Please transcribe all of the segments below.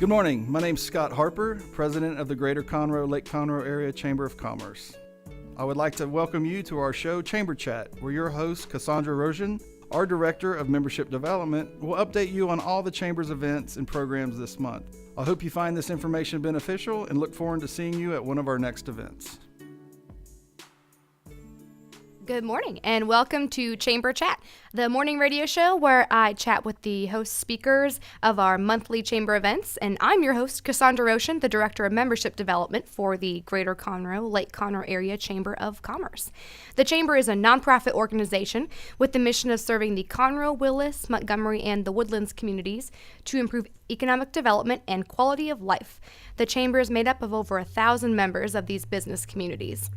Good morning. My name's Scott Harper, President of the Greater Conroe, Lake Conroe Area Chamber of Commerce. I would like to welcome you to our show, Chamber Chat, where your host, Cassandra Roschen, our Director of Membership Development, will update you on all the Chamber's events and programs this month. I hope you find this information beneficial and look forward to seeing you at one of our next events. Good morning and welcome to Chamber Chat, the morning radio show where I chat with the host speakers of our monthly chamber events. And I'm your host, Cassandra Roschen, the Director of Membership Development for the Greater Conroe, Lake Conroe Area Chamber of Commerce. The Chamber is a nonprofit organization with the mission of serving the Conroe, Willis, Montgomery, and the Woodlands communities to improve economic development and quality of life. The Chamber is made up of over 1,000 members of these business communities.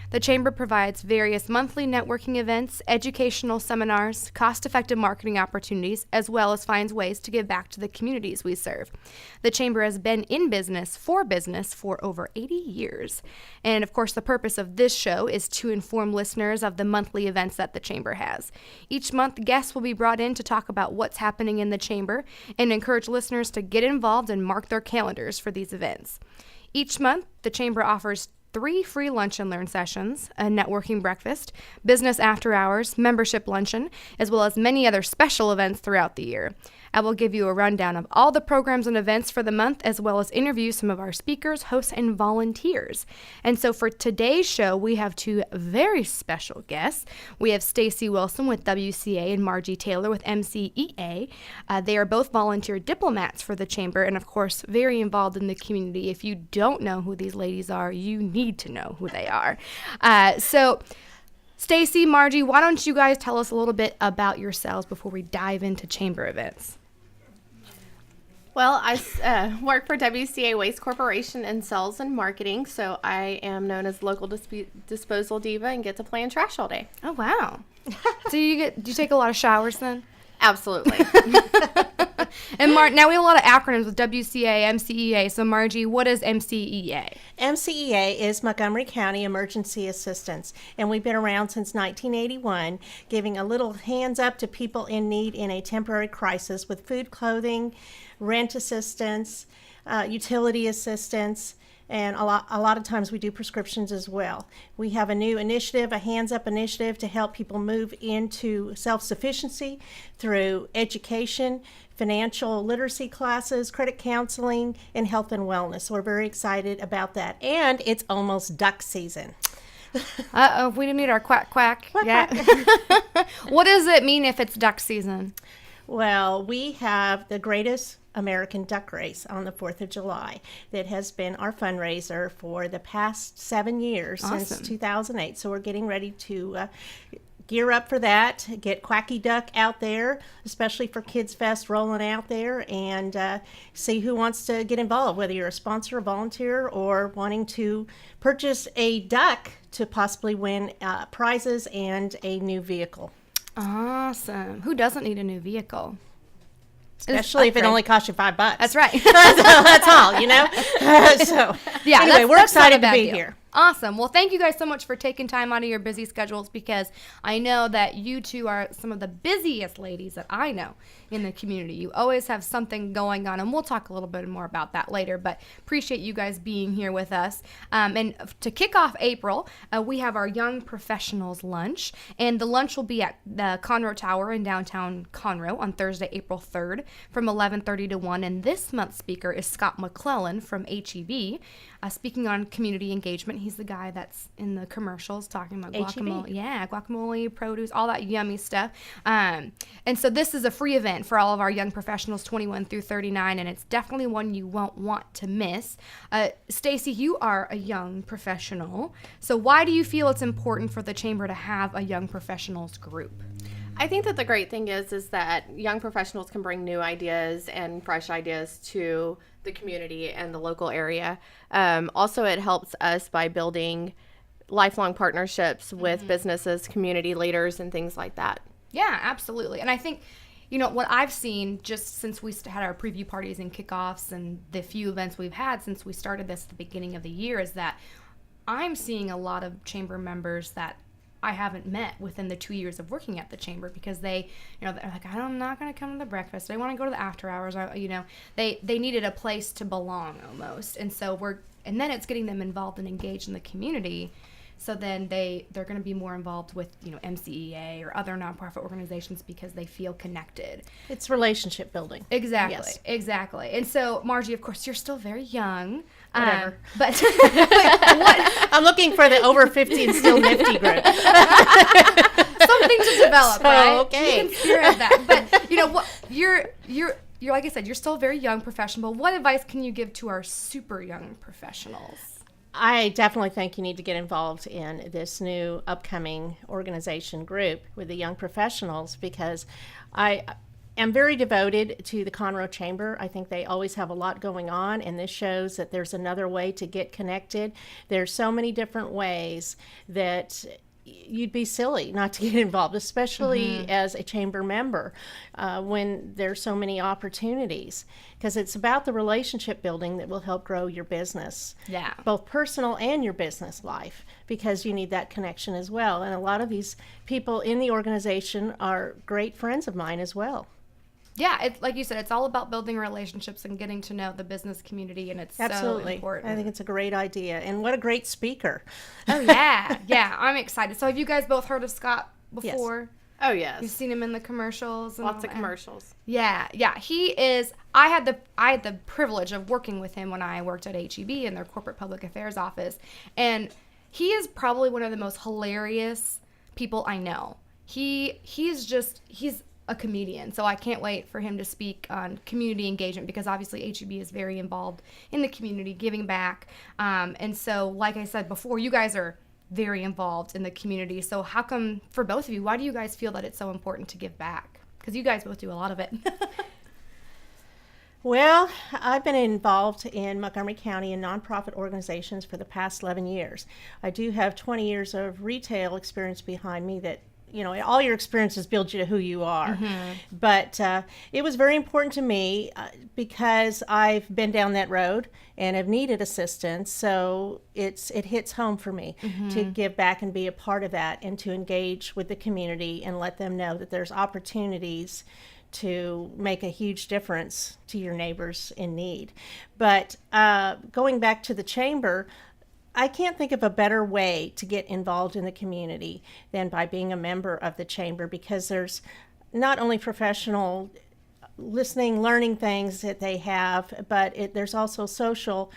The Chamber provides various monthly networking events, educational seminars, cost-effective marketing opportunities, as well as finds ways to give back to the communities we serve. The Chamber has been in business for over 80 years. And of course, the purpose of this show is to inform listeners of the monthly events that the Chamber has. Each month, guests will be brought in to talk about what's happening in the Chamber and encourage listeners to get involved and mark their calendars for these events. Each month, the Chamber offers 3 free lunch and learn sessions, a networking breakfast, business after hours, membership luncheon, as well as many other special events throughout the year. I will give you a rundown of all the programs and events for the month, as well as interview some of our speakers, hosts, and volunteers. And so for today's show, we have 2 very special guests. We have Stacy Wilson with WCA and Margie Taylor with MCEA. They are both volunteer diplomats for the Chamber and, of course, very involved in the community. If you don't know who these ladies are, you need to know who they are. So Stacy, Margie, why don't you guys tell us a little bit about yourselves before we dive into Chamber events? Well, I work for WCA Waste Corporation in sales and marketing, so I am known as local disposal diva and get to play in trash all day. Oh, wow. So do you take a lot of showers then? Absolutely. And now we have a lot of acronyms with WCA, MCEA. So Margie, what is MCEA? MCEA is Montgomery County Emergency Assistance, and we've been around since 1981, giving a little hands up to people in need in a temporary crisis with food, clothing, rent assistance, utility assistance, and a lot of times we do prescriptions as well. We have a new initiative, a Hands Up initiative, to help people move into self-sufficiency through education, financial literacy classes, credit counseling, and health and wellness. So we're very excited about that. And it's almost duck season. Uh-oh, we need our quack quack. Quack, Yeah. quack. What does it mean if it's duck season? Well, we have the greatest American duck race on the 4th of July that has been our fundraiser for the past 7 years. Awesome. Since 2008. So we're getting ready to gear up for that, get Quacky Duck out there, especially for Kids Fest rolling out there, and see who wants to get involved, whether you're a sponsor, a volunteer, or wanting to purchase a duck to possibly win prizes and a new vehicle. Awesome. Who doesn't need a new vehicle? Especially if it only costs you $5. That's right. That's all, you know? So, yeah, anyway, we're that's not excited a bad to be deal. here. Awesome. Well, thank you guys so much for taking time out of your busy schedules, because I know that you two are some of the busiest ladies that I know in the community. You always have something going on, and we'll talk a little bit more about that later, but appreciate you guys being here with us. And to kick off April, we have our Young Professionals Lunch, and the lunch will be at the Conroe Tower in downtown Conroe on Thursday, April 3rd from 11:30 to 1, and this month's speaker is Scott McClellan from HEB. Speaking on community engagement, he's the guy that's in the commercials talking about guacamole. Yeah, guacamole, produce, all that yummy stuff. And so this is a free event for all of our young professionals 21 through 39, and it's definitely one you won't want to miss. Stacy, you are a young professional. So why do you feel it's important for the Chamber to have a young professionals group? I think that the great thing is that young professionals can bring new ideas and fresh ideas to the community and the local area. Also, it helps us by building lifelong partnerships with businesses, community leaders, and things like that. Yeah, absolutely. And I think, you know, what I've seen just since we had our preview parties and kickoffs and the few events we've had since we started this at the beginning of the year is that I'm seeing a lot of chamber members that I haven't met within the 2 years of working at the chamber, because they, they're like, I'm not going to come to the breakfast. They want to go to the after hours. They needed a place to belong almost. And so and then it's getting them involved and engaged in the community. So then they're going to be more involved with, MCEA or other nonprofit organizations because they feel connected. It's relationship building. Exactly. Yes. Exactly. And so, Margie, of course, you're still very young. Whatever. But what? I'm looking for the over 50 and still nifty group. Something to develop, right? Okay. You can spirit that. But, what you're like I said, you're still a very young professional. But what advice can you give to our super young professionals? I definitely think you need to get involved in this new upcoming organization group with the young professionals, because I am very devoted to the Conroe Chamber. I think they always have a lot going on, and this shows that there's another way to get connected. There's so many different ways that you'd be silly not to get involved, especially as a chamber member, when there's so many opportunities, because it's about the relationship building that will help grow your business, both personal and your business life, because you need that connection as well. And a lot of these people in the organization are great friends of mine as well. Yeah, it's like you said, it's all about building relationships and getting to know the business community, and it's Absolutely. so important. I think it's a great idea, and what a great speaker. Oh, yeah, I'm excited. So have you guys both heard of Scott before? Yes. Oh, yes. You've seen him in the commercials? And Lots of all that? commercials. Yeah, he is. I had the privilege of working with him when I worked at HEB in their corporate public affairs office, and he is probably one of the most hilarious people I know. He's a comedian, so I can't wait for him to speak on community engagement, because obviously HEB is very involved in the community, giving back. And so, like I said before, you guys are very involved in the community. So how come, for both of you, why do you guys feel that it's so important to give back? Because you guys both do a lot of it. Well, I've been involved in Montgomery County in nonprofit organizations for the past 11 years. I do have 20 years of retail experience behind me that, all your experiences build you to who you are. But it was very important to me because I've been down that road and have needed assistance. So it hits home for me to give back and be a part of that, and to engage with the community and let them know that there's opportunities to make a huge difference to your neighbors in need. But going back to the chamber, I can't think of a better way to get involved in the community than by being a member of the chamber, because there's not only professional listening, learning things that they have, but there's also social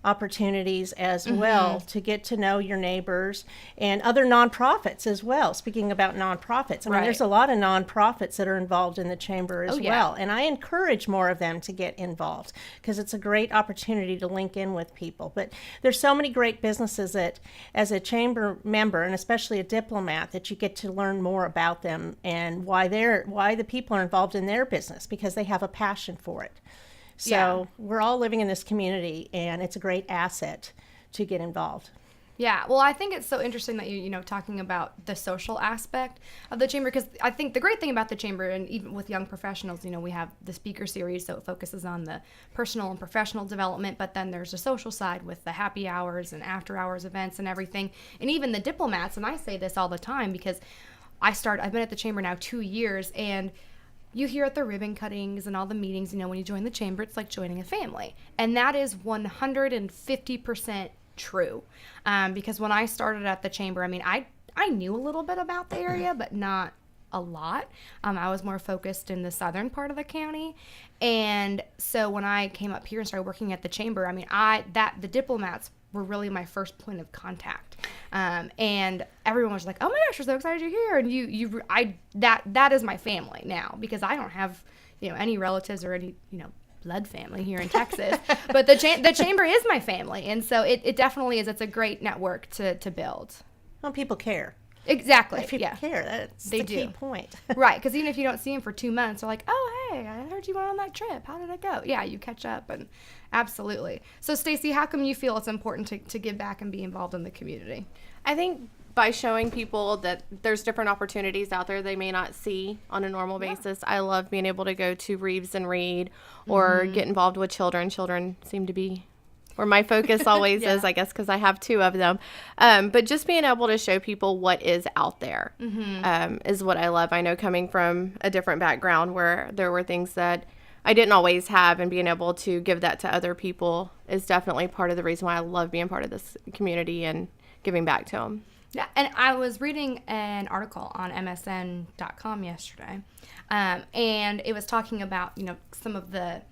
opportunities as well to get to know your neighbors and other nonprofits as well. Speaking about nonprofits, I mean, there's a lot of nonprofits that are involved in the chamber as well, and I encourage more of them to get involved, because it's a great opportunity to link in with people. But there's so many great businesses that, as a chamber member, and especially a diplomat, that you get to learn more about them and why the people are involved in their business, because they have a passion for it. So we're all living in this community, and it's a great asset to get involved. Yeah, well, I think it's so interesting that you talking about the social aspect of the chamber, because I think the great thing about the chamber, and even with young professionals, we have the speaker series, so it focuses on the personal and professional development, but then there's a social side with the happy hours and after hours events and everything, and even the diplomats. And I say this all the time because I've been at the chamber now 2 years, and you hear at the ribbon cuttings and all the meetings, when you join the chamber, it's like joining a family. And that is 150% true. Because when I started at the chamber, I knew a little bit about the area, but not a lot. I was more focused in the southern part of the county. And so when I came up here and started working at the chamber, the diplomats were really my first point of contact. And everyone was like, oh my gosh, we're so excited you're here. And that is my family now, because I don't have, any relatives or any, blood family here in Texas, but the chamber is my family. And so it definitely is. It's a great network to build. Well, people care. Exactly. If people care, that's the key point. Right, because even if you don't see them for 2 months, they're like, oh, hey, I heard you went on that trip. How did it go? Yeah, you catch up, and absolutely. So, Stacy, how come you feel it's important to give back and be involved in the community? I think by showing people that there's different opportunities out there they may not see on a normal basis. I love being able to go to Reeves and read or get involved with children. Children seem to be where my focus always is, I guess, because I have two of them. But just being able to show people what is out there is what I love. I know coming from a different background where there were things that I didn't always have, and being able to give that to other people is definitely part of the reason why I love being part of this community and giving back to them. Yeah, and I was reading an article on MSN.com yesterday, and it was talking about, some of the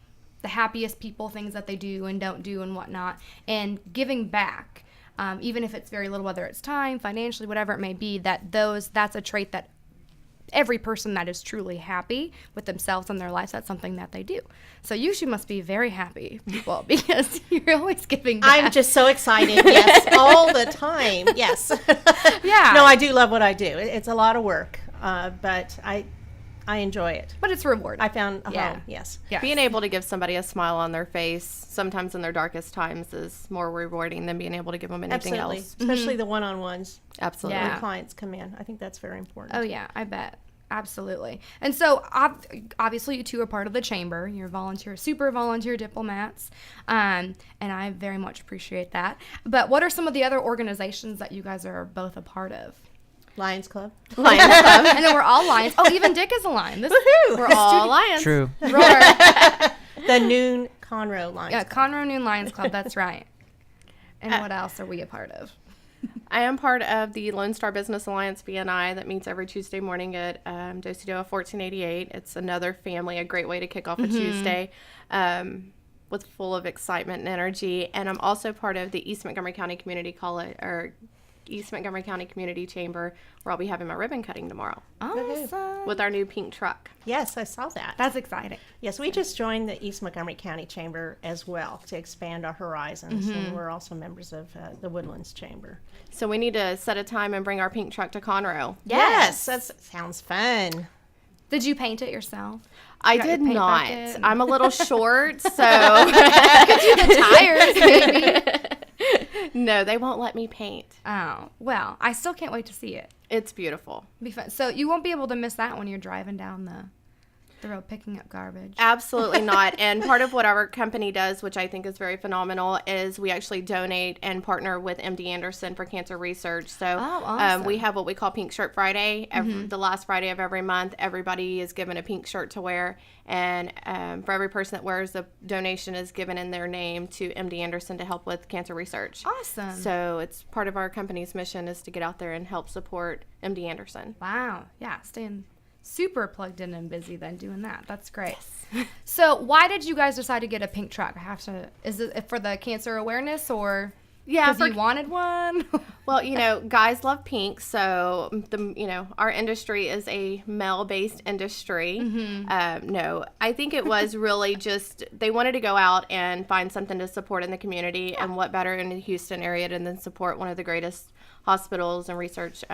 happiest people, things that they do and don't do and whatnot, and giving back, even if it's very little, whether it's time, financially, whatever it may be, that's a trait that every person that is truly happy with themselves and their lives, that's something that they do. So you must be very happy people, because you're always giving back. I'm just so excited. Yes, all the time. Yes. Yeah. No, I do love what I do. It's a lot of work, but I enjoy it. But it's rewarding. I found a home. Yes. Being able to give somebody a smile on their face, sometimes in their darkest times, is more rewarding than being able to give them anything Absolutely. else. Especially the one-on-ones. Absolutely. Yeah. When clients come in. I think that's very important. Oh, yeah, I bet. Absolutely. And so, obviously, you two are part of the chamber. You're super volunteer diplomats, and I very much appreciate that. But what are some of the other organizations that you guys are both a part of? Lions Club. Lions Club. I know we're all Lions. Oh, even Dick is a Lion. Woohoo! We're all Lions. True. Roar. The Noon Conroe Lions Yeah, Club. Conroe Noon Lions Club. That's right. And what else are we a part of? I am part of the Lone Star Business Alliance BNI that meets every Tuesday morning at Dosidoa 1488. It's another family, a great way to kick off a Tuesday with full of excitement and energy. And I'm also part of the East Montgomery County Community College, or East Montgomery County Community Chamber, where I'll be having my ribbon cutting tomorrow Awesome. with our new pink truck. Yes, I saw that. That's exciting. Yes, we just joined the East Montgomery County Chamber as well to expand our horizons. And we're also members of the Woodlands Chamber. So we need to set a time and bring our pink truck to Conroe. Yes, that sounds fun. Did you paint it yourself? I got your did paint not. bucket? I'm a little short, so The tires, maybe. no, they won't let me paint. Oh, well, I still can't wait to see it. It's beautiful. Be fun. So you won't be able to miss that when you're driving down the road picking up garbage. Absolutely not. And part of what our company does, which I think is very phenomenal, is we actually donate and partner with MD Anderson for cancer research. So awesome. we have what we call Pink Shirt Friday. The last Friday of every month, everybody is given a pink shirt to wear. And for every person that wears, a donation is given in their name to MD Anderson to help with cancer research. Awesome. So it's part of our company's mission is to get out there and help support MD Anderson. Wow. Yeah, staying super plugged in and busy then doing that. That's great. So why did you guys decide to get a pink truck? Is it for the cancer awareness, or because you wanted one? Well, guys love pink, so our industry is a male-based industry. No, I think it was really just they wanted to go out and find something to support in the community, and what better in the Houston area than support one of the greatest hospitals and research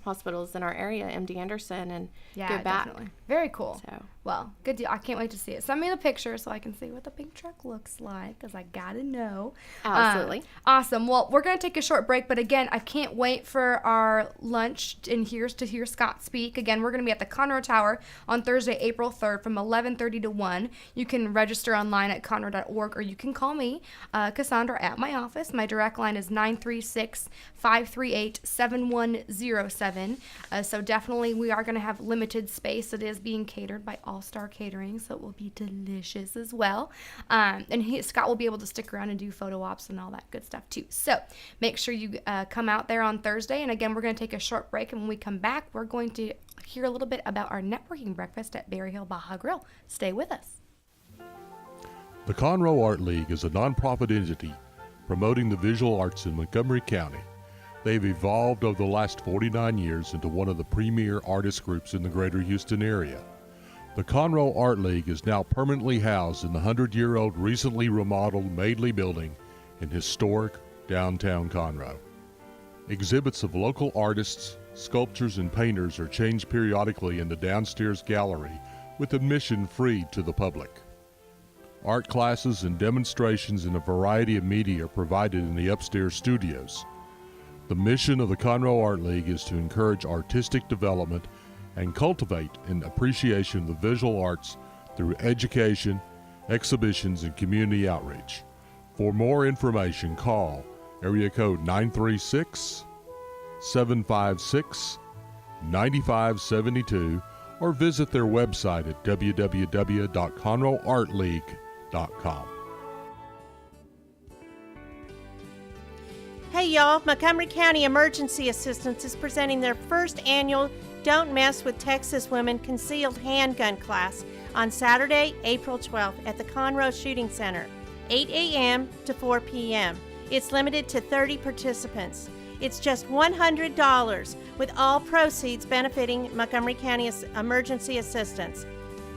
hospitals in our area, MD Anderson, and give back. Definitely. Very cool. So. Well, good deal. I can't wait to see it. Send me the picture so I can see what the pink truck looks like, because I gotta know. Absolutely. Awesome. Well, we're gonna take a short break, but again, I can't wait for our lunch to hear Scott speak. Again, we're gonna be at the Conroe Tower on Thursday, April 3rd from 11:30 to 1. You can register online at conroe.org, or you can call me, Cassandra, at my office. My direct line is 936-538-7107. So definitely we are gonna have limited space. It is being catered by All-Star Catering, so it will be delicious as well. And Scott will be able to stick around and do photo ops and all that good stuff too. So make sure you come out there on Thursday. And again, we're going to take a short break, and when we come back, we're going to hear a little bit about our networking breakfast at Berry Hill Baja Grill. Stay with us. The Conroe Art League is a nonprofit entity promoting the visual arts in Montgomery County. They've evolved over the last 49 years into one of the premier artist groups in the greater Houston area. The Conroe Art League is now permanently housed in the 100-year-old recently remodeled Madeley building in historic downtown Conroe. Exhibits of local artists, sculptors, and painters are changed periodically in the downstairs gallery with admission free to the public. Art classes and demonstrations in a variety of media are provided in the upstairs studios. The mission of the Conroe Art League is to encourage artistic development and cultivate an appreciation of the visual arts through education, exhibitions, and community outreach. For more information, call area code 936-756-9572 or visit their website at www.conroeartleague.com. Hey y'all, Montgomery County Emergency Assistance is presenting their first annual Don't Mess with Texas Women Concealed Handgun class on Saturday, April 12th at the Conroe Shooting Center, 8 a.m. to 4 p.m. It's limited to 30 participants. It's just $100, with all proceeds benefiting Montgomery County Emergency Assistance.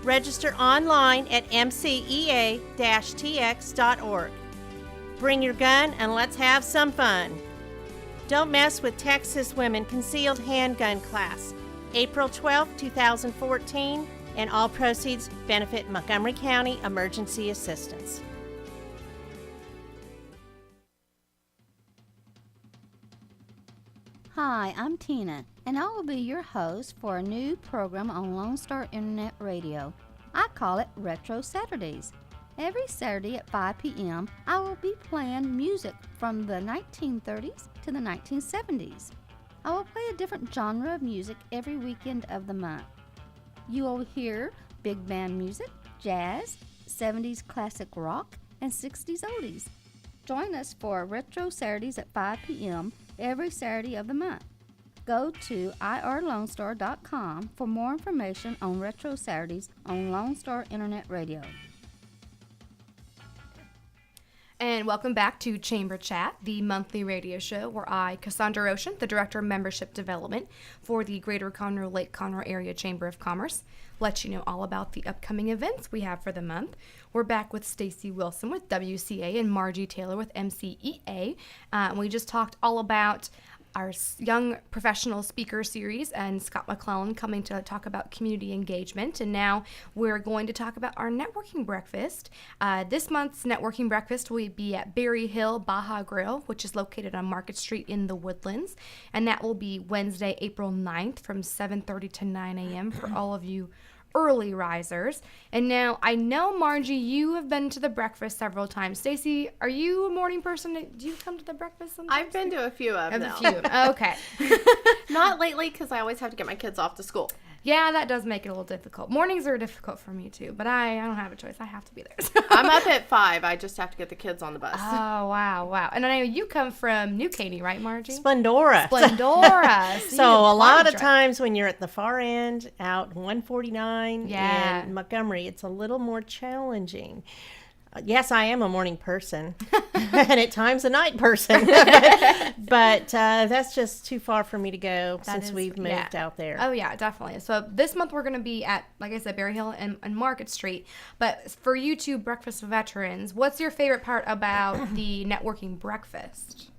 Register online at mcea-tx.org. Bring your gun and let's have some fun. Don't Mess with Texas Women Concealed Handgun class, April 12, 2014, and all proceeds benefit Montgomery County Emergency Assistance. Hi, I'm Tina, and I will be your host for a new program on Lone Star Internet Radio. I call it Retro Saturdays. Every Saturday at 5 p.m., I will be playing music from the 1930s to the 1970s. I will play a different genre of music every weekend of the month. You will hear big band music, jazz, 70s classic rock, and 60s oldies. Join us for Retro Saturdays at 5 p.m. every Saturday of the month. Go to irlonestar.com for more information on Retro Saturdays on Lone Star Internet Radio. And welcome back to Chamber Chat, the monthly radio show where I, Cassandra Roschen, the Director of Membership Development for the Greater Conroe Lake Conroe Area Chamber of Commerce, let you know all about the upcoming events we have for the month. We're back with Stacy Wilson with WCA and Margie Taylor with MCEA. We just talked all about our Young Professional Speaker Series and Scott McClellan coming to talk about community engagement. And now we're going to talk about our networking breakfast. This month's networking breakfast will be at Berry Hill Baja Grill, which is located on Market Street in the Woodlands. And that will be Wednesday, April 9th from 7:30 to 9 a.m. for all of you early risers. And now I know, Margie, you have been to the breakfast several times. Stacy, are you a morning person? Do you come to the breakfast sometimes? I've been to a few of them. Okay. Not lately, because I always have to get my kids off to school. Yeah, that does make it a little difficult. Mornings are difficult for me too, but I don't have a choice. I have to be there. I'm up at 5. I just have to get the kids on the bus. Oh, wow. And I know you come from New Caney, right, Margie? Splendora. See, So a lot of times when you're at the far end, out 149 Yeah. in Montgomery, it's a little more challenging. Yes, I am a morning person, and at times a night person, but that's just too far for me to go since we've moved out there. Oh, yeah, definitely. So this month we're going to be at, like I said, Berry Hill and Market Street. But for you two breakfast veterans, what's your favorite part about the networking breakfast?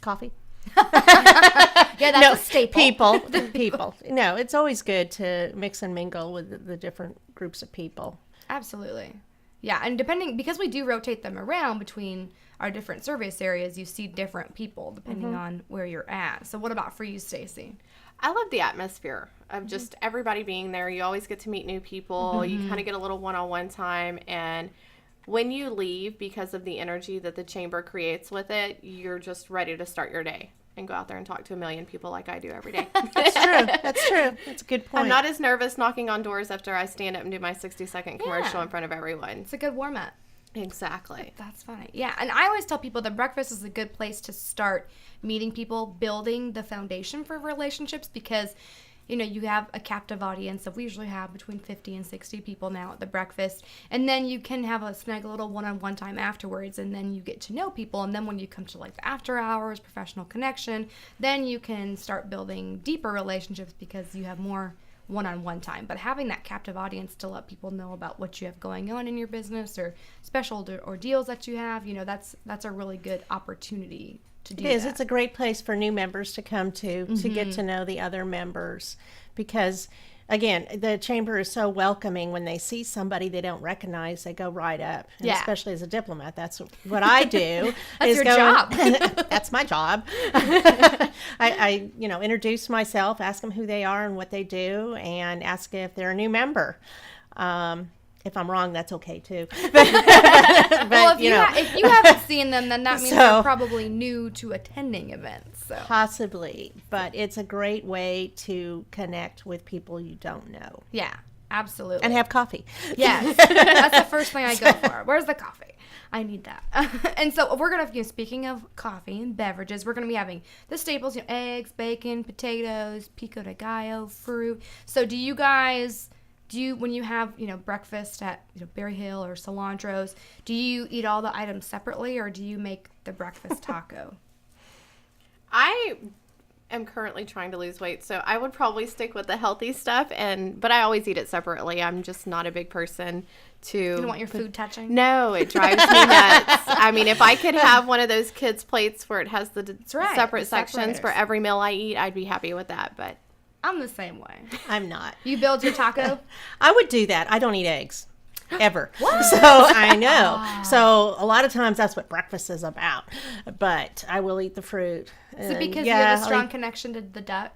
Coffee. Yeah, that's a staple. People. No, it's always good to mix and mingle with the different groups of people. Absolutely. Yeah, and because we do rotate them around between our different service areas, you see different people depending on where you're at. So what about for you, Stacy? I love the atmosphere of just everybody being there. You always get to meet new people. You kind of get a little one-on-one time. And when you leave, because of the energy that the chamber creates with it, you're just ready to start your day and go out there and talk to a million people like I do every day. That's true. That's a good point. I'm not as nervous knocking on doors after I stand up and do my 60-second commercial in front of everyone. It's a good warm-up. Exactly. That's funny. Yeah, and I always tell people that breakfast is a good place to start meeting people, building the foundation for relationships, because you have a captive audience of, we usually have between 50 and 60 people now at the breakfast, and then you can have a snug little one-on-one time afterwards, and then you get to know people, and then when you come to like the after hours, professional connection, then you can start building deeper relationships because you have more one-on-one time. But having that captive audience to let people know about what you have going on in your business or special or deals that you have, that's a really good opportunity to do. It is. That. It's a great place for new members to come to get to know the other members, because again, the chamber is so welcoming. When they see somebody they don't recognize, they go right up. And especially as a diplomat, that's what I do. That's your job. That's my job. I introduce myself, ask them who they are and what they do, and ask if they're a new member. If I'm wrong, that's okay too. Well, if you haven't seen them, then that means So- they're probably new to attending events. So Possibly, but it's a great way to connect with people you don't know yeah, absolutely. and have coffee. Yes, that's the first thing I go for. Where's the coffee? I need that. And so we're gonna, speaking of coffee and beverages, we're gonna be having the staples: eggs, bacon, potatoes, pico de gallo, fruit. So do you guys? When you have, breakfast at, Berry Hill or Cilantros, do you eat all the items separately, or do you make the breakfast taco? I am currently trying to lose weight, so I would probably stick with the healthy stuff, but I always eat it separately. I'm just not a big person to... You don't want your food touching? No, it drives me nuts. I mean, if I could have one of those kids' plates where it has the right, separate the sections for separators. every meal I eat, I'd be happy with that, but... I'm the same way. I'm not. You build your taco? I would do that. I don't eat eggs. Ever. So I know. So a lot of times that's what breakfast is about. But I will eat the fruit. Is it because you have a strong connection to the duck?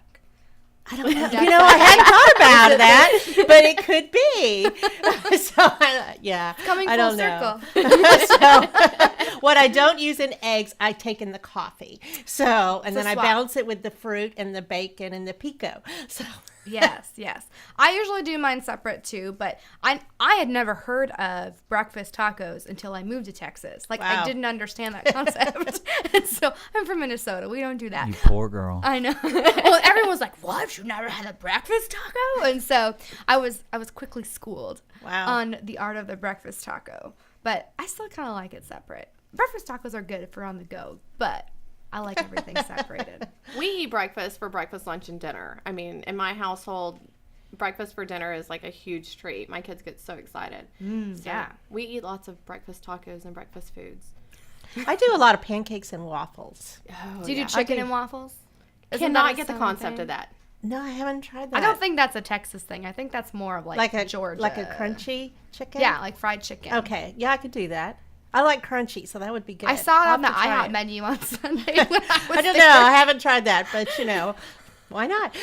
I don't know. I hadn't thought about that, but it could be. So, yeah. Coming I full don't know. circle. So, what I don't use in eggs, I take in the coffee. So, and So then I swap. balance it with the fruit and the bacon and the pico. So, Yes. I usually do mine separate too, but I had never heard of breakfast tacos until I moved to Texas. Like, I Wow. didn't understand that concept. And so I'm from Minnesota. We don't do that. You poor girl. I know. Well, everyone was like, "What? You never had a breakfast taco?" And so I was quickly schooled Wow. on the art of the breakfast taco. But I still kind of like it separate. Breakfast tacos are good if we're on the go, but I like everything separated. We eat breakfast for breakfast, lunch, and dinner. I mean, in my household, breakfast for dinner is like a huge treat. My kids get so excited. So yeah. We eat lots of breakfast tacos and breakfast foods. I do a lot of pancakes and waffles. Oh, Do you do chicken and waffles? Isn't Cannot that a get the Southern concept thing? of that. No, I haven't tried that. I don't think that's a Texas thing. I think that's more of like a Georgia. like a crunchy chicken. Yeah, like fried chicken. Okay. Yeah, I could do that. I like crunchy, so that would be good. I saw it I'll on the have to try IHOP it. menu on Sunday when I was I don't there. know. I haven't tried that, but why not?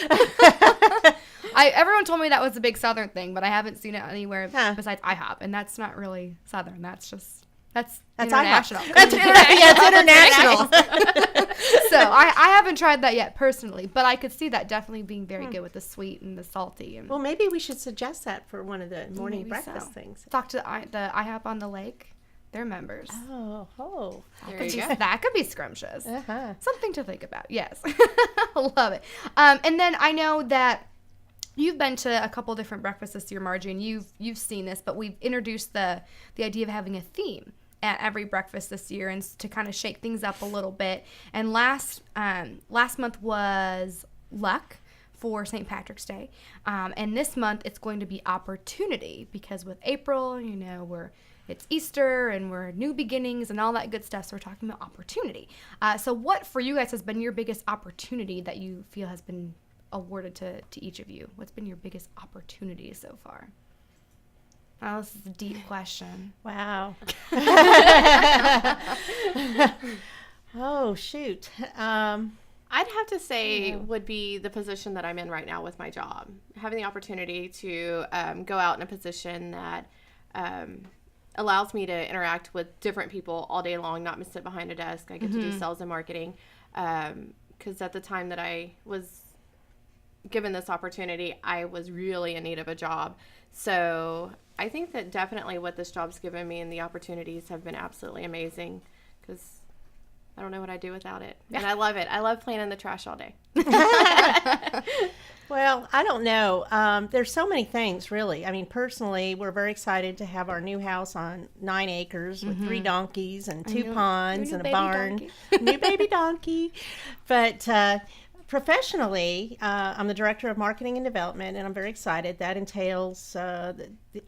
Everyone told me that was a big Southern thing, but I haven't seen it anywhere Huh. besides IHOP, and that's not really Southern. That's That's international. IHOP. That's international. So I haven't tried that yet personally, but I could see that definitely being very good with the sweet and the salty. And Well, maybe we should suggest that for one of the morning maybe breakfast so. things. Talk to the IHOP on the lake. They're members. Oh. There Could you be- go. that could be scrumptious. Uh-huh. Something to think about. Yes. Love it. And then I know that you've been to a couple different breakfasts this year, Margie, and you've seen this, but we've introduced the idea of having a theme at every breakfast this year, and to kind of shake things up a little bit. And last month was luck for St. Patrick's Day, and this month it's going to be opportunity, because with April, it's Easter and we're new beginnings and all that good stuff. So we're talking about opportunity. So what for you guys has been your biggest opportunity that you feel has been awarded to each of you? What's been your biggest opportunity so far? Oh, this is a deep question. Wow. Oh, shoot. I'd have to say would be the position that I'm in right now with my job. Having the opportunity to go out in a position that allows me to interact with different people all day long, not sit behind a desk. I get to do sales and marketing. Because at the time that I was given this opportunity, I was really in need of a job. So I think that definitely what this job's given me and the opportunities have been absolutely amazing, because I don't know what I'd do without it. And I love it. I love playing in the trash all day. Well, I don't know. There's so many things, really. I mean, personally, we're very excited to have our new house on 9 acres with 3 donkeys and 2 ponds Your and new a baby barn. donkey. New baby donkey. But professionally, I'm the director of marketing and development, and I'm very excited. That entails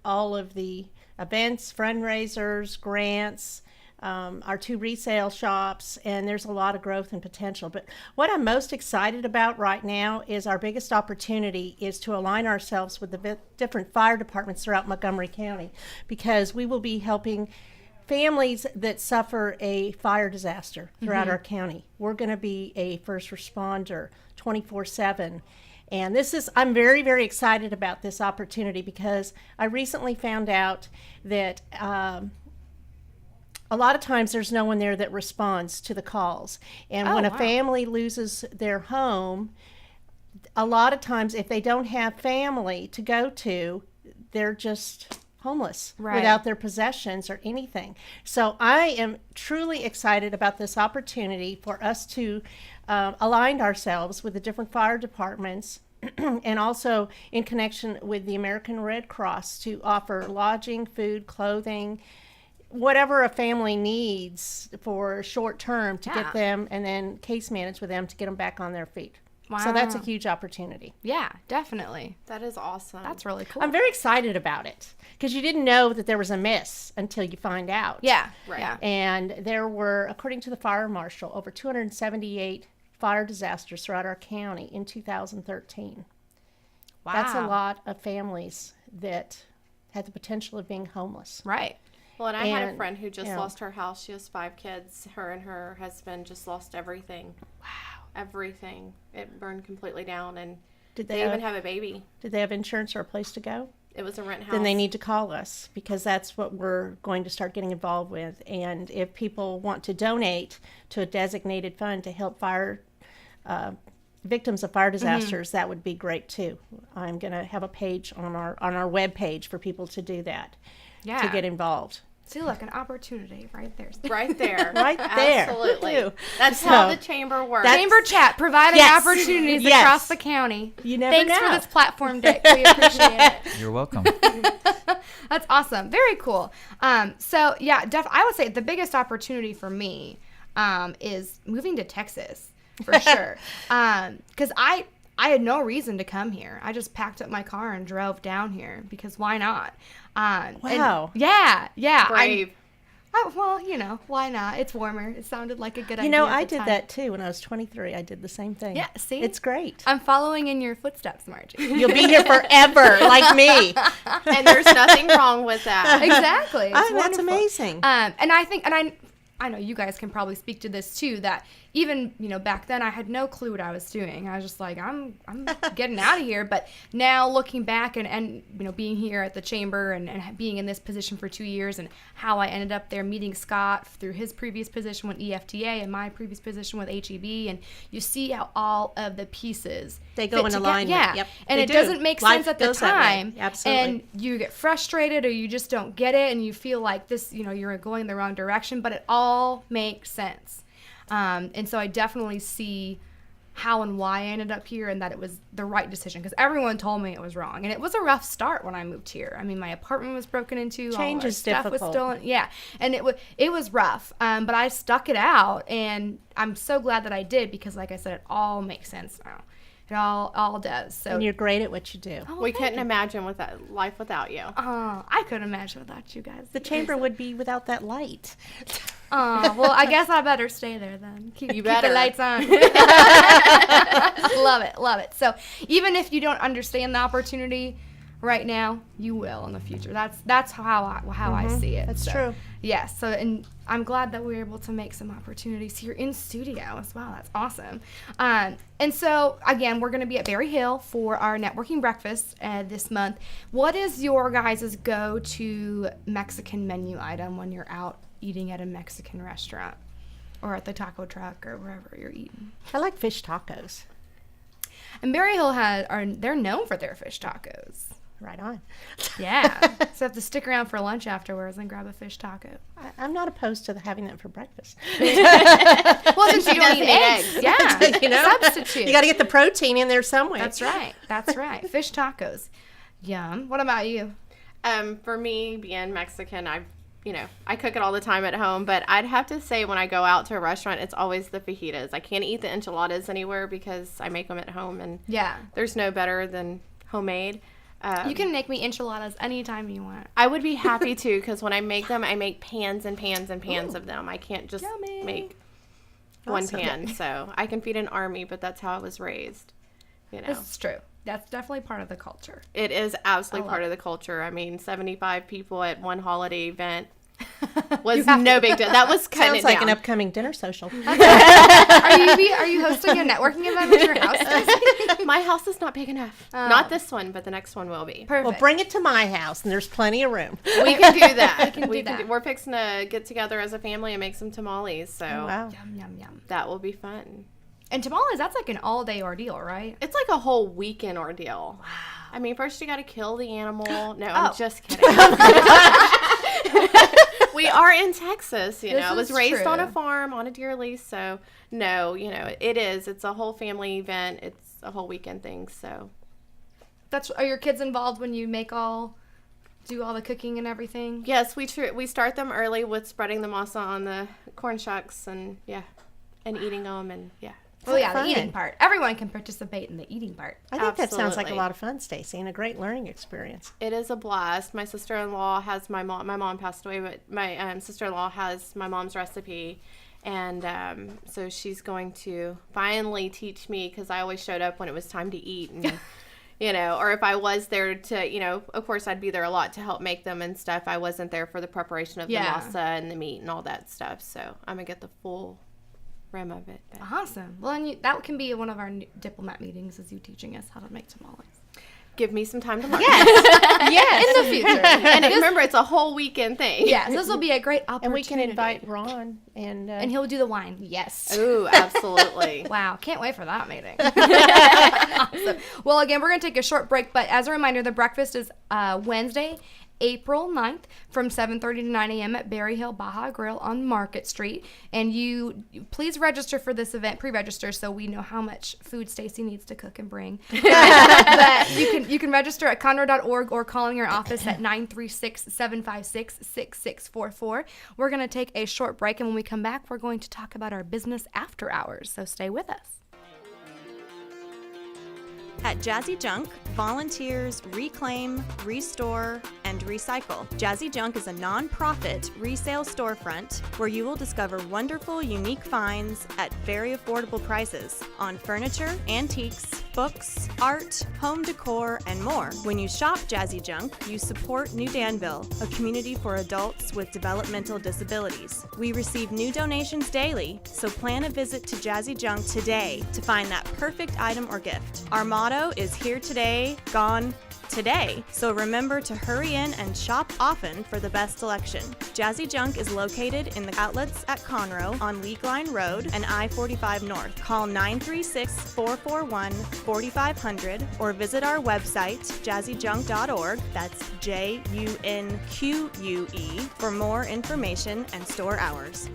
all of the events, fundraisers, grants, our 2 resale shops, and there's a lot of growth and potential. But what I'm most excited about right now is our biggest opportunity is to align ourselves with the different fire departments throughout Montgomery County, because we will be helping families that suffer a fire disaster throughout our county. We're going to be a first responder 24/7. And I'm very, very excited about this opportunity because I recently found out that a lot of times there's no one there that responds to the calls. And when a family loses their home, a lot of times if they don't have family to go to, they're just homeless without their possessions or anything. So I am truly excited about this opportunity for us to align ourselves with the different fire departments and also in connection with the American Red Cross to offer lodging, food, clothing, whatever a family needs for short term to get them, and then case manage with them to get them back on their feet. Wow. So that's a huge opportunity. Yeah, definitely. That is awesome. That's really cool. I'm very excited about it because you didn't know that there was a miss until you find out. Yeah, Right. Yeah. And there were, according to the fire marshal, over 278 fire disasters throughout our county in 2013. Wow. That's a lot of families that had the potential of being homeless. Right. Well, and I had a And, friend who just yeah. lost her house. She has 5 kids. Her and her husband just lost everything. Wow. Everything. It burned completely down, and Did they even have a baby. Did they have insurance or a place to go? It was a rent house. Then they need to call us because that's what we're going to start getting involved with. And if people want to donate to a designated fund to help victims of fire disasters, that would be great too. I'm going to have a page on our web page for people to do that, to get involved. See, look, an opportunity right there. Right there. Right there. Absolutely. Too. That's So, how the chamber works. Chamber Chat, providing Yes. opportunities Yes. across the county. You never Thanks know. for this platform, Dick. We appreciate it. You're welcome. That's awesome. Very cool. So yeah, I would say the biggest opportunity for me is moving to Texas for sure. Because I had no reason to come here. I just packed up my car and drove down here because why not? Wow. Yeah. Brave. Well, why not? It's warmer. It sounded like a good idea. You know, at I the did time. that too when I was 23. I did the same thing. Yeah, see? It's great. I'm following in your footsteps, Margie. You'll be here forever, like me. And there's nothing wrong with that. Exactly. It's That's wonderful. amazing. And I think, I know you guys can probably speak to this too, that even, back then I had no clue what I was doing. I was just like, I'm getting out of here. But now looking back and being here at the chamber and being in this position for 2 years and how I ended up there meeting Scott through his previous position with EFTA and my previous position with HEB, and you see how all of the pieces They go fit in together. alignment. Yeah. Yep, And they it do. doesn't make Life sense at the goes that way. time. Absolutely. And you get frustrated or you just don't get it and you feel like this, you're going the wrong direction, but it all makes sense. And so I definitely see how and why I ended up here and that it was the right decision because everyone told me it was wrong. And it was a rough start when I moved here. I mean, my apartment was broken into. Change all our is stuff was difficult. stolen. Yeah. And it was rough. But I stuck it out and I'm so glad that I did because like I said, it all makes sense now. It all does. So And you're great at what you do. We couldn't imagine life without you. I couldn't imagine without you guys. The chamber would be without that light. Well, I guess I better stay there then. Keep the better. lights on. Love it. So even if you don't understand the opportunity right now, you will in the future. That's how I see it. That's So, true. Yes. So and I'm glad that we were able to make some opportunities here in studio as well. That's awesome. And so again, we're going to be at Berry Hill for our networking breakfast this month. What is your guys' go-to Mexican menu item when you're out eating at a Mexican restaurant or at the taco truck or wherever you're eating? I like fish tacos. And Berry Hill they're known for their fish tacos. Right on. Yeah. So have to stick around for lunch afterwards and grab a fish taco. I'm not opposed to having that for breakfast. Well, since you don't doesn't eat eat eggs. eggs. Yeah. Substitute. You got to get the protein in there somewhere. That's right. Fish tacos. Yum. What about you? For me, being Mexican, I cook it all the time at home, but I'd have to say when I go out to a restaurant, it's always the fajitas. I can't eat the enchiladas anywhere because I make them at home, and Yeah. there's no better than homemade. You can make me enchiladas anytime you want. I would be happy to because when I make them, I make pans and pans and pans of them. I can't just Yummy. make one Awesome. pan. So I can feed an army, but that's how I was raised. This is true. That's definitely part of the culture. It is absolutely I part love of the culture. I mean, 75 people at one holiday event. was no big deal. That was cutting Sounds it like down. an upcoming dinner social. Are you hosting a networking event at your house, Stacy? My house is not big enough. Not this one, but the next one will be. Perfect. Well, bring it to my house, and there's plenty of room. We can do that. do that. We're fixing to get together as a family and make some tamales. So Wow. Yum, yum, yum. that will be fun. And tamales, that's like an all-day ordeal, right? It's like a whole weekend ordeal. Wow. I mean, first you got to kill the animal. No, Oh. I'm just kidding. We are in Texas, you know. I was is raised on a true. farm, on a deer lease, so no, you know, it is. It's a whole family event. It's a whole weekend thing, so. Are your kids involved when you do all the cooking and everything? Yes, we start them early with spreading the masa on the corn shucks and eating them and yeah. Well, yeah, fun. the eating part. Everyone can participate in the eating part. I think that sounds like a Absolutely. lot of fun, Stacy, and a great learning experience. It is a blast. My sister-in-law has my mom passed away, but my sister-in-law has my mom's recipe. And so she's going to finally teach me, because I always showed up when it was time to eat. And, you know, or if I was there to, you know, of course I'd be there a lot to help make them and stuff. I wasn't there for the preparation of Yeah. the masa and the meat and all that stuff. So I'm going to get the full rim of it. But Awesome. Well, and that can be one of our diplomat meetings, is you teaching us how to make tamales. give me some time to learn. Yes, in the future. And remember, it's a whole weekend thing. Yes, this will be a great opportunity. And we can invite Ron And he'll do the wine. Yes. Ooh, absolutely. Wow, can't wait for that meeting. Awesome. Well, again, we're going to take a short break, but as a reminder, the breakfast is Wednesday, April 9th from 7:30 to 9 a.m. at Berry Hill Baja Grill on Market Street. And you please register for this event, pre-register, so we know how much food Stacy needs to cook and bring. But you can register at conroe.org or calling your office at 936-756-6644. We're going to take a short break, and when we come back, we're going to talk about our business after hours. So stay with us. At Jazzy Junk, volunteers reclaim, restore, and recycle. Jazzy Junk is a non-profit resale storefront where you will discover wonderful, unique finds at very affordable prices on furniture, antiques, books, art, home decor, and more. When you shop Jazzy Junk, you support New Danville, a community for adults with developmental disabilities. We receive new donations daily, so plan a visit to Jazzy Junk today to find that perfect item or gift. Our motto is here today, gone today. So remember to hurry in and shop often for the best selection. Jazzy Junk is located in the outlets at Conroe on League Line Road and I-45 North. Call 936-441-4500 or visit our website, jazzyjunk.org. That's JUNQUE for more information and store hours.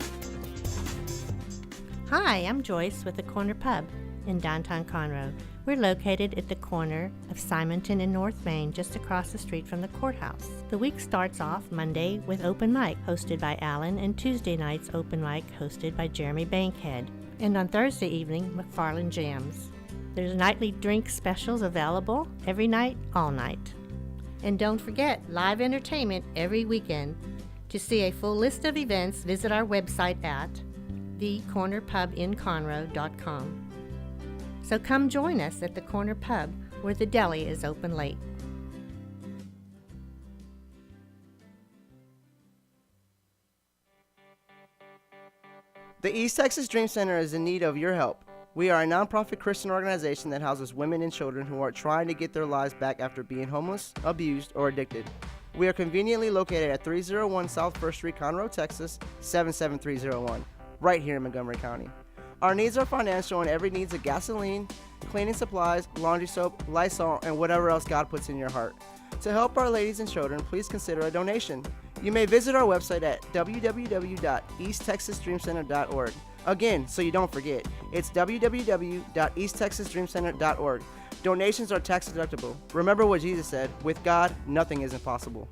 Hi, I'm Joyce with the Corner Pub in downtown Conroe. We're located at the corner of Simonton and North Main, just across the street from the courthouse. The week starts off Monday with open mic, hosted by Alan, and Tuesday nights open mic, hosted by Jeremy Bankhead. And on Thursday evening, McFarland Jams. There's nightly drink specials available every night, all night. And don't forget, live entertainment every weekend. To see a full list of events, visit our website at thecornerpubinconroe.com. So come join us at the Corner Pub, where the deli is open late. The East Texas Dream Center is in need of your help. We are a nonprofit Christian organization that houses women and children who are trying to get their lives back after being homeless, abused, or addicted. We are conveniently located at 301 South 1st Street, Conroe, Texas, 77301, right here in Montgomery County. Our needs are financial, and every needs of gasoline, cleaning supplies, laundry soap, Lysol, and whatever else God puts in your heart. To help our ladies and children, please consider a donation. You may visit our website at www.easttexasdreamcenter.org. Again, so you don't forget, it's www.easttexasdreamcenter.org. Donations are tax deductible. Remember what Jesus said, with God, nothing is impossible.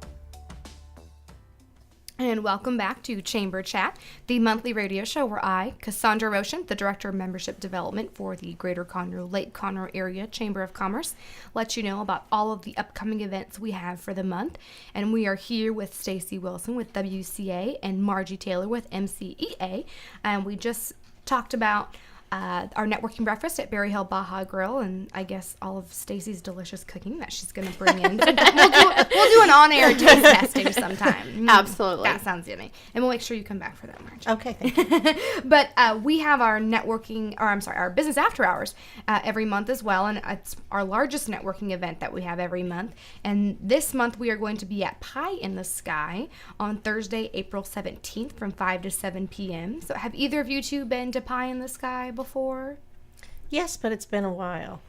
And welcome back to Chamber Chat, the monthly radio show where I, Cassandra Roschen, the Director of Membership Development for the Greater Conroe, Lake Conroe Area Chamber of Commerce, let you know about all of the upcoming events we have for the month. And we are here with Stacy Wilson with WCA and Margie Taylor with MCEA. And we just talked about our networking breakfast at Berry Hill Baja Grill, and I guess all of Stacy's delicious cooking that she's going to bring in. we'll do an on-air taste testing sometime. Absolutely. That sounds yummy. And we'll make sure you come back for that, Margie. Okay, thank you. But we have our our business after hours every month as well, and it's our largest networking event that we have every month. And this month we are going to be at Pie in the Sky on Thursday, April 17th from 5 to 7 p.m. So have either of you two been to Pie in the Sky before? Yes, but it's been a while.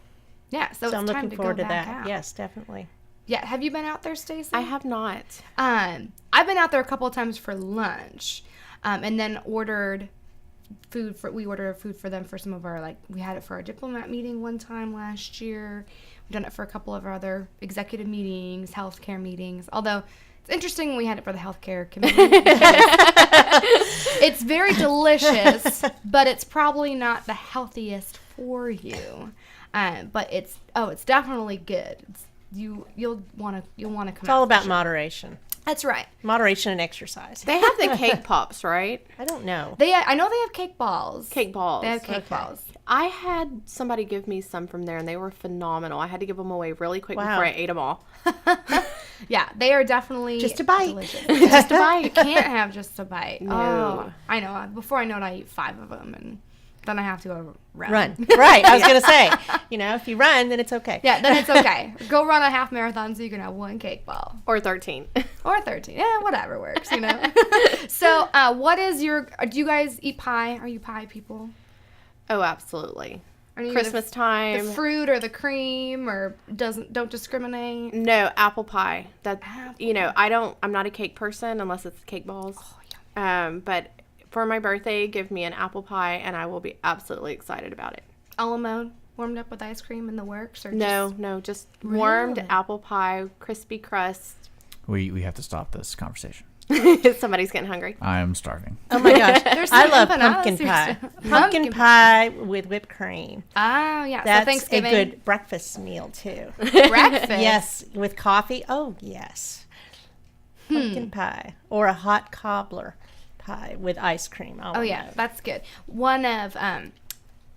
Yeah, so it's I'm time looking to forward go to back that. out. Yes, definitely. Yeah, have you been out there, Stacy? I have not. I've been out there a couple of times for lunch, and then ordered food for them for some of our, we had it for our diplomat meeting one time last year. We've done it for a couple of our other executive meetings, healthcare meetings, although it's interesting we had it for the healthcare committee. It's very delicious, but it's probably not the healthiest for you. But it's definitely good. You'll want to come. It's all about moderation. That's right. Moderation and exercise. They have the cake pops, right? I don't know. I know they have cake balls. Cake balls. They have cake balls. I had somebody give me some from there, and they were phenomenal. I had to give them away really quick Wow. before I ate them all. Yeah, they are definitely Just a bite. delicious. Just a bite. You can't have just a bite. No. Oh, I know. Before I know it, I eat 5 of them, and then I have to go run. Right. I was going to say, if you run, then it's okay. Yeah, then it's okay. Go run a half marathon so you can have 1 cake ball. Or 13. Or 13. Yeah, whatever works, So, what is do you guys eat pie? Are you pie people? Oh, absolutely. Are you Christmas time. The fruit or the cream, or don't discriminate? No, apple pie. That Apple I'm not a cake person unless it's cake balls. Oh, but for my birthday, give me an apple pie, and I will be absolutely excited about it. Alamo warmed up with ice cream in the works, or just warmed Really? apple pie, crispy crust. We have to stop this conversation. Somebody's getting hungry. I'm starving. Oh my gosh. There's I some love empanadas pumpkin here pie. too. Pumpkin pie with whipped cream. Oh, yeah. That's so Thanksgiving. a good breakfast meal too. breakfast. Yes, with coffee. Oh, yes. Pumpkin pie or a hot cobbler pie with ice cream. Oh, yeah. That's good. One of, I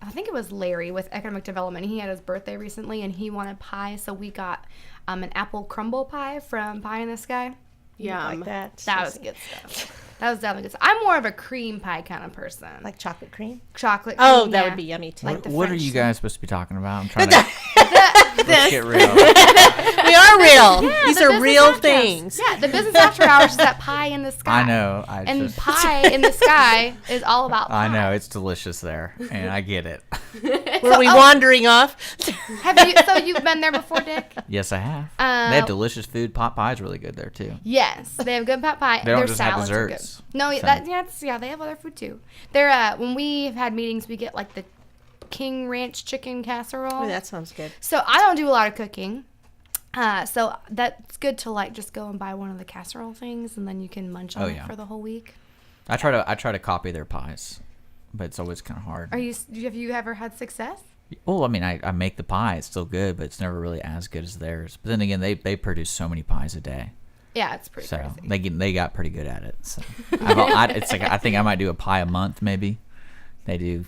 think it was Larry with Economic Development. He had his birthday recently, and he wanted pie, so we got an apple crumble pie from Pie in the Sky. Yeah, like that. That was good stuff. That was definitely good stuff. I'm more of a cream pie kind of person. Like chocolate cream. Chocolate Oh, cream, that yeah. would be yummy too. Like the What are French you thing. guys supposed to be talking about? I'm trying to let's get real. We are real. These the are business real after- things. Yeah, the business after hours is that Pie in the Sky. I know. And Pie in the Sky is all about pie. I know it's delicious there, and I get it. Were we wandering off? So you've been there before, Dick? Yes, I have. They have delicious food. Pot pie is really good there too. Yes, they have good pot pie. They don't Their just have salads are desserts, good. No, so. they have other food too. They're when we've had meetings, we get like the King Ranch chicken casserole. Oh, that sounds good. So I don't do a lot of cooking. So that's good to just go and buy one of the casserole things, and then you can munch on it for the whole week. I try to copy their pies, but it's always kind of hard. Have you ever had success? Well, I mean, I make the pie. It's still good, but it's never really as good as theirs. But then again, they produce so many pies a day. Yeah, it's pretty crazy. They got pretty good at it. So it's like I think I might do a pie a month maybe. They do,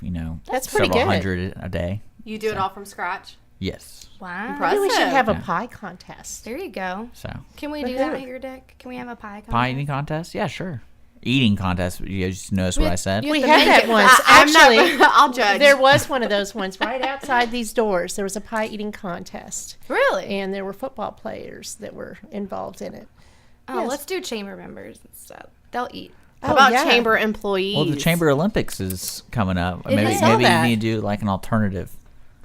That's pretty several good. hundred a day. You do it all from scratch? Yes. Wow. Impressive. Maybe we should have a Yeah. pie contest. There you go. So Can we do that here, Dick? Can we have a pie contest? pie eating contest? Yeah, sure. Eating contest. You just notice what I said? you We have to had make that it- once. I'm not- Actually, I'll judge. there was one of those ones right outside these doors. There was a pie eating contest, Really? and there were football players that were involved in it. Oh, Yes. let's do chamber members and stuff. They'll eat. How about yeah. chamber employees? Well, the Chamber Olympics is coming up. I Maybe saw that. you need to do like an alternative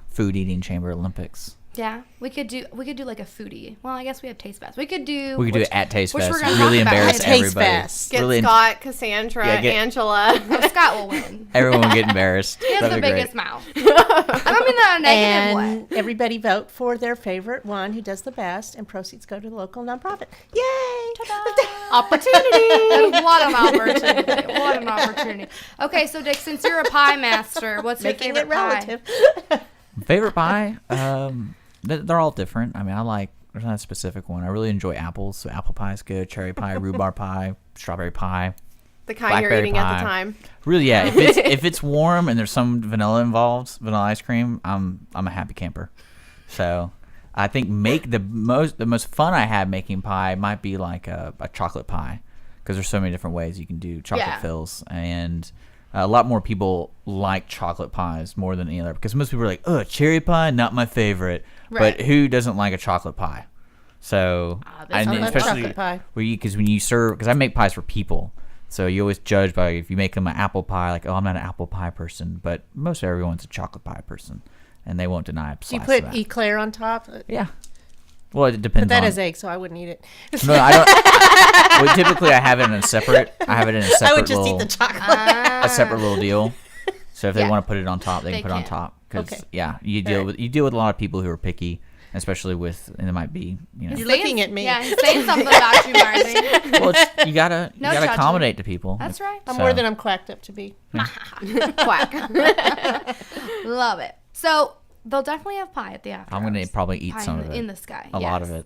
food eating Chamber Olympics. Yeah, we could do like a foodie. Well, I guess we have Taste Fest. We could do it at Taste which Fest. we're gonna Really talk about embarrass later. Taste everybody. Fest. Get Really Scott, Cassandra, Yeah, get- Angela. Oh, Scott will win. everyone will get embarrassed. He has That'd the be great. biggest mouth. I don't mean that in a negative way. And everybody vote for their favorite one who does the best, and proceeds go to the local nonprofit. Yay! Opportunity. What an opportunity. What an opportunity. Okay, so Dick, since you're a pie master, what's your Making favorite it relative. pie? Favorite pie? They're all different. I mean, there's not a specific one. I really enjoy apples, so apple pie is good. Cherry pie, rhubarb pie, strawberry pie. The kind you're eating at the time. Really, yeah. If it's warm and there's some vanilla involved, vanilla ice cream, I'm a happy camper. So I think the most fun I had making pie might be like a chocolate pie, because there's so many different ways you can do chocolate fills, and a lot more people like chocolate pies more than any other, because most people are like, oh, cherry pie, not my favorite. Right. But who doesn't like a chocolate pie? So I love especially chocolate pie. because when you serve, because I make pies for people. So you always judge by if you make them an apple pie, like, oh, I'm not an apple pie person, but most everyone's a chocolate pie person, and they won't deny a Do you slice put of that. eclair on top? Yeah. Well, it depends. But that on, is egg, so I wouldn't eat it. No, I don't. Well, typically I have it in a separate. I would just eat the chocolate. a separate little deal. So if they Yeah. want to put it on top, they can They put it on can. top. Because Okay. yeah, you deal with a lot of people who are picky, especially with, and it might be, you know. You're looking at me. Yeah, he's saying something about you, Margie. Well, you gotta No judgment. judgment. Accommodate to people. That's right. I'm So- more than I'm quacked up to be. Quack. Love it. So they'll definitely have pie at the after. I'm gonna hours. probably eat Pie some of it. in the sky. A lot yes. of it.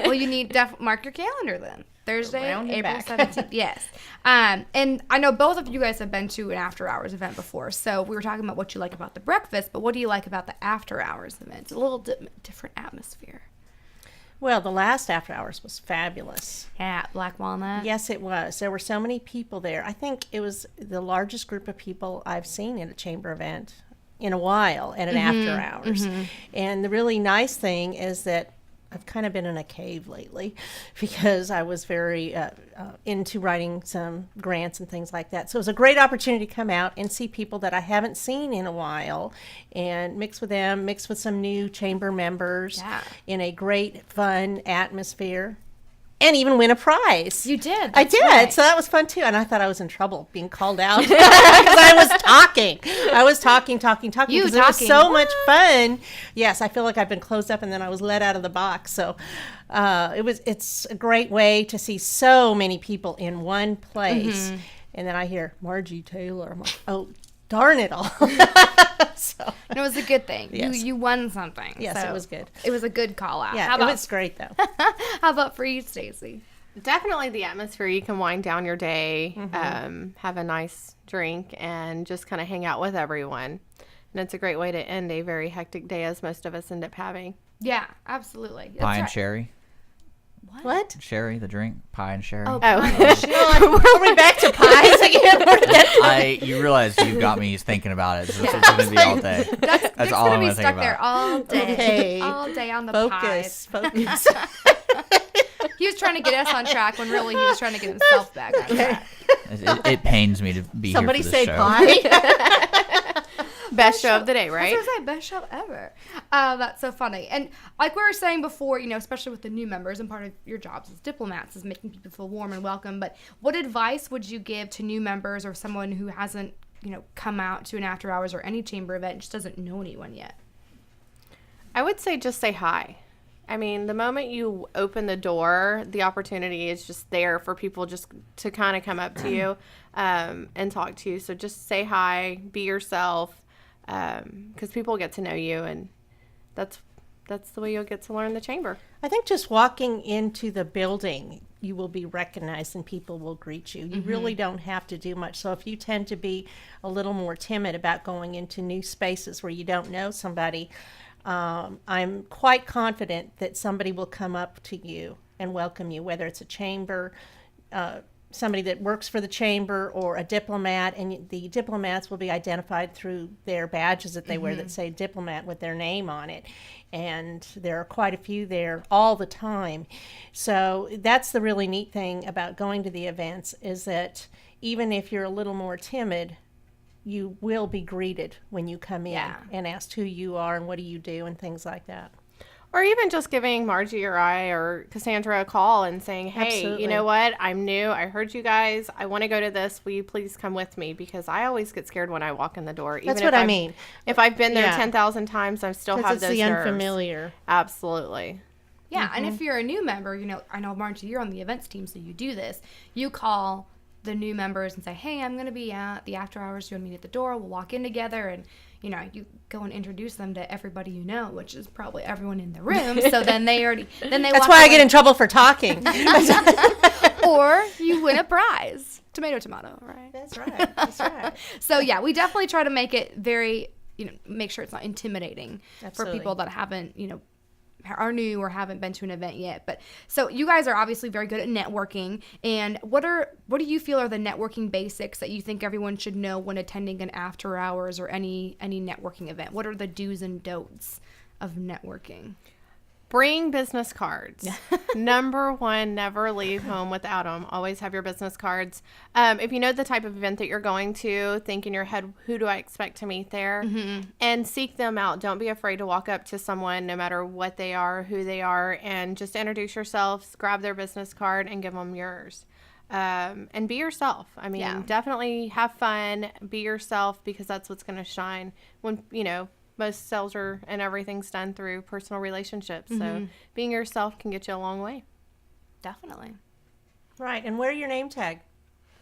Well, you need mark your calendar then. Thursday, Round and April back. 17th. Yes. And I know both of you guys have been to an after hours event before. So we were talking about what you like about the breakfast, but what do you like about the after hours event? It's a little different atmosphere. Well, the last after hours was fabulous. Yeah, Black Walnut. Yes, it was. There were so many people there. I think it was the largest group of people I've seen at a chamber event in a while at an after hours. And the really nice thing is that I've kind of been in a cave lately because I was very into writing some grants and things like that. So it was a great opportunity to come out and see people that I haven't seen in a while and mix with them, mix with some new chamber members in a great, fun atmosphere. And even win a prize. You did. I That's did. right. So that was fun too. And I thought I was in trouble being called out because I was talking. I was talking You because it was talking. so much fun. Yes, I feel like I've been closed up and then I was let out of the box. So it's a great way to see so many people in one place. And then I hear Margie Taylor. I'm like, oh, darn it all. So And it was a good thing. Yes. You won something. yes, so it was good. It was a good call out. Yeah, How it about, was great though. how about for you, Stacy? Definitely the atmosphere. You can wind down your day, have a nice drink, and just kind of hang out with everyone. And it's a great way to end a very hectic day, as most of us end up having. Yeah, absolutely. That's Pie and right. sherry. What? Sherry, the drink. Pie and sherry. Oh, Are we back to pies again? You realize you got me thinking about it. So it's going to be all day. That's That's Dick's all gonna I'm be going to think stuck there about. all day. Okay. All day on the pies. Focus. He was trying to get us on track when really he was trying to get himself back on track. It pains me to be Somebody here for this say show. pie. Best show of the day, I right? was gonna say best show ever. That's so funny. And like we were saying before, especially with the new members, and part of your jobs as diplomats is making people feel warm and welcome. But what advice would you give to new members or someone who hasn't, come out to an after hours or any chamber event, just doesn't know anyone yet? I would say just say hi. I mean, the moment you open the door, the opportunity is just there for people just to kind of come up to you and talk to you. So just say hi, be yourself, because people get to know you, and that's the way you'll get to learn the chamber. I think just walking into the building, you will be recognized and people will greet you. You really don't have to do much. So if you tend to be a little more timid about going into new spaces where you don't know somebody, I'm quite confident that somebody will come up to you and welcome you, whether it's a chamber, somebody that works for the chamber, or a diplomat, and the diplomats will be identified through their badges that they wear that say diplomat with their name on it. And there are quite a few there all the time. So that's the really neat thing about going to the events, is that even if you're a little more timid, you will be greeted when you come in and asked who you are and what do you do and things like that. Or even just giving Margie or I or Cassandra a call and saying, hey, Absolutely. you know what? I'm new. I heard you guys. I want to go to this. Will you please come with me? Because I always get scared when I walk in the door. That's Even what if I mean. If I've been there Yeah. 10,000 times, I still have Because those it's the nerves. unfamiliar. Absolutely. Yeah, and if you're a new member, I know, Margie, you're on the events team, so you do this. You call the new members and say, hey, I'm going to be at the after hours. You want to meet at the door? We'll walk in together, and, you go and introduce them to everybody you know, which is probably everyone in the room. So then they That's walk why I away. get in trouble for talking. or you win a prize. Tomato, right? That's right. That's right. So yeah, we definitely try to make it very, make sure it's not intimidating for people that haven't, are new or haven't been to an event yet. But so you guys are obviously very good at networking. And what do you feel are the networking basics that you think everyone should know when attending an after hours or any networking event? What are the do's and don'ts of networking? Bring business cards. Number one, never leave home without them. Always have your business cards. If you know the type of event that you're going to, think in your head, who do I expect to meet there? Mm-hmm. And seek them out. Don't be afraid to walk up to someone, no matter what they are, who they are, and just introduce yourself, grab their business card, and give them yours. And be yourself. I mean, definitely have fun. Be yourself, because that's what's going to shine when, most sales and everything's done through personal relationships. So being yourself can get you a long way. Definitely. Right. And wear your name tag.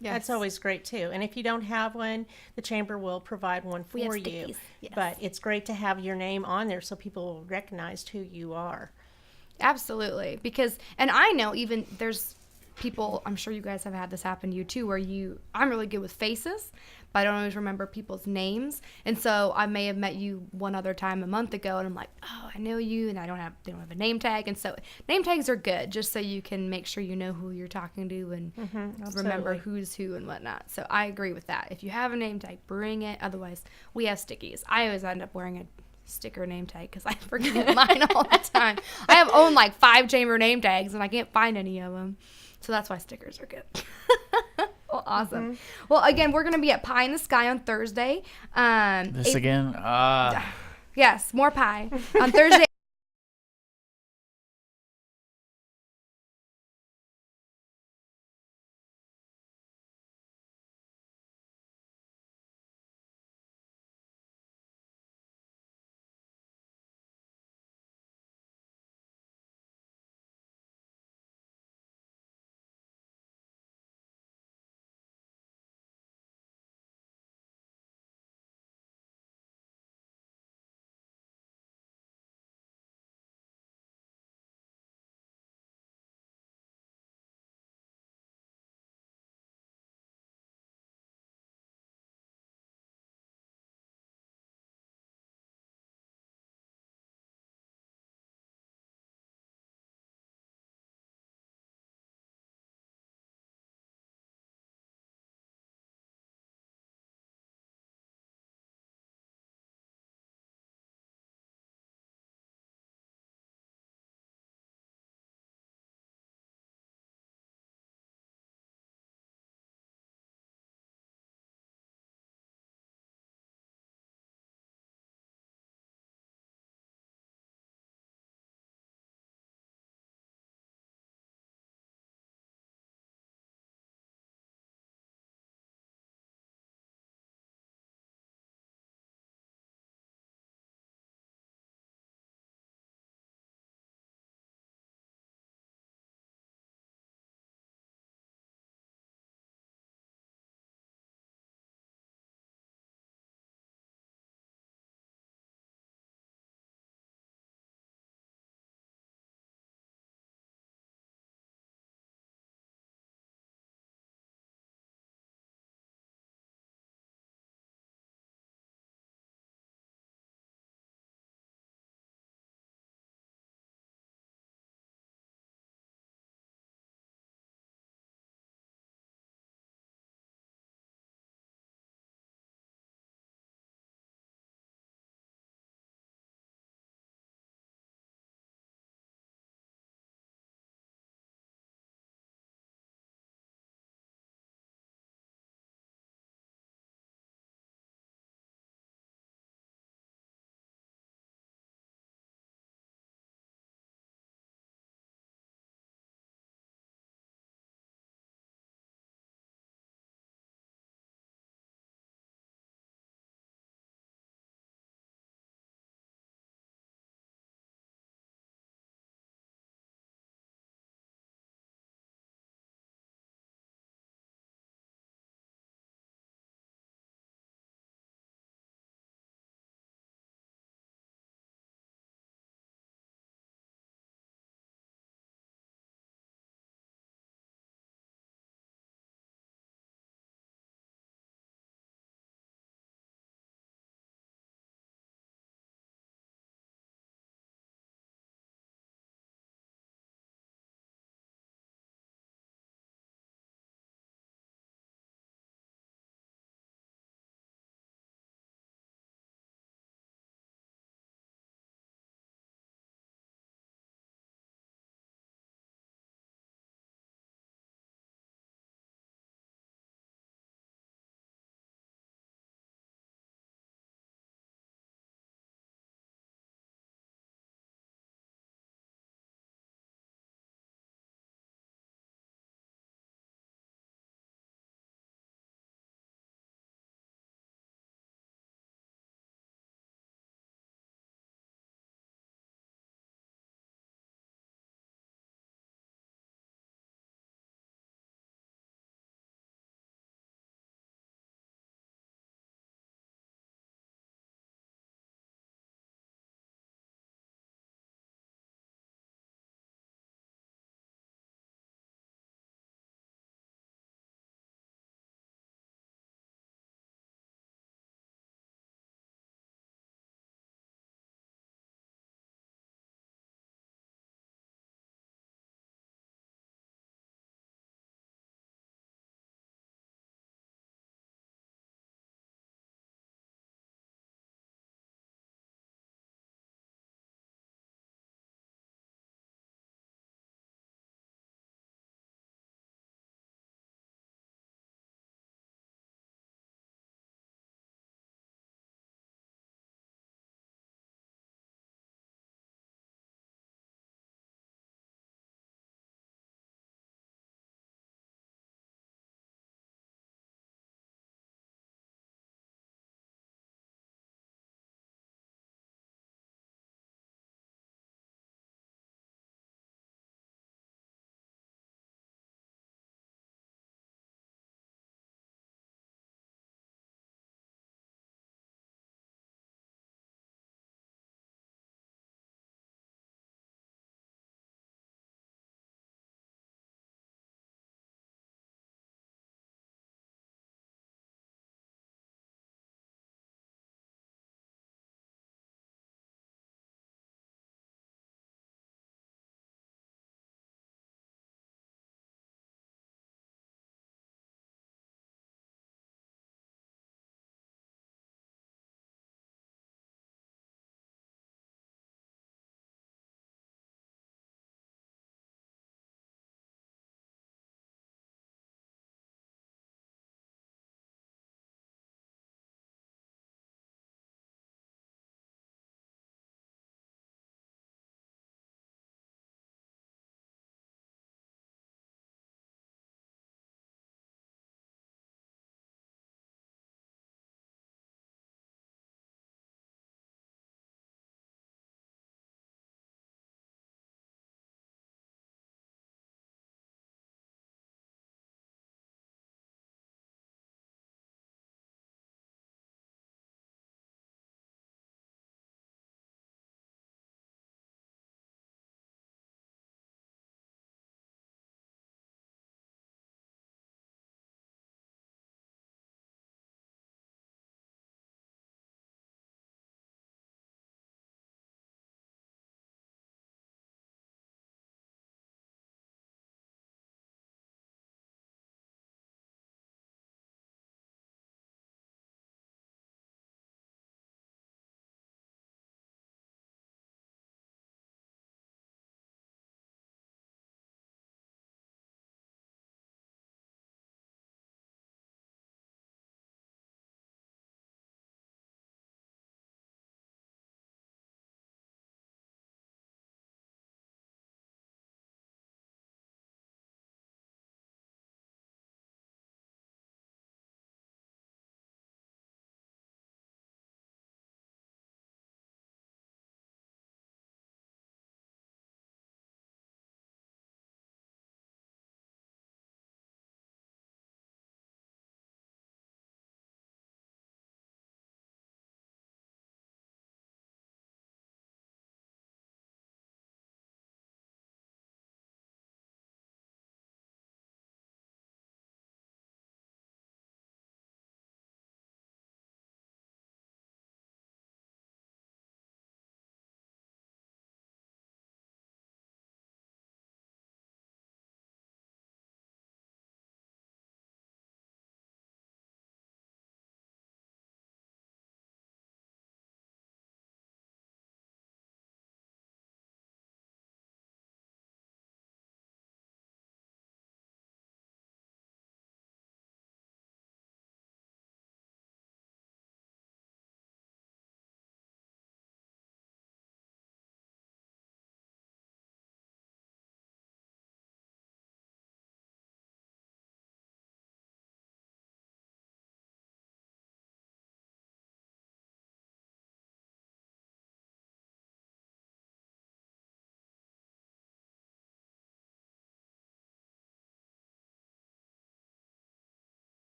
Yes. That's always great too. And if you don't have one, the chamber will provide one for you. Stickies. Yes. But it's great to have your name on there so people will recognize who you are. Absolutely. And I know even there's people, I'm sure you guys have had this happen to you too, where I'm really good with faces, but I don't always remember people's names. And so I may have met you one other time a month ago, and I'm like, oh, I know you, and they don't have a name tag. And so name tags are good, just so you can make sure you know who you're talking to and remember who's who and whatnot. So I agree with that. If you have a name tag, bring it. Otherwise, we have stickies. I always end up wearing a sticker name tag because I forget mine all the time. I have owned like 5 chamber name tags, and I can't find any of them. So that's why stickers are good. Well, awesome. Mm-hmm. Well, again, we're going to be at Pie in the Sky on Thursday. Again? Yes, more pie. On Thursday,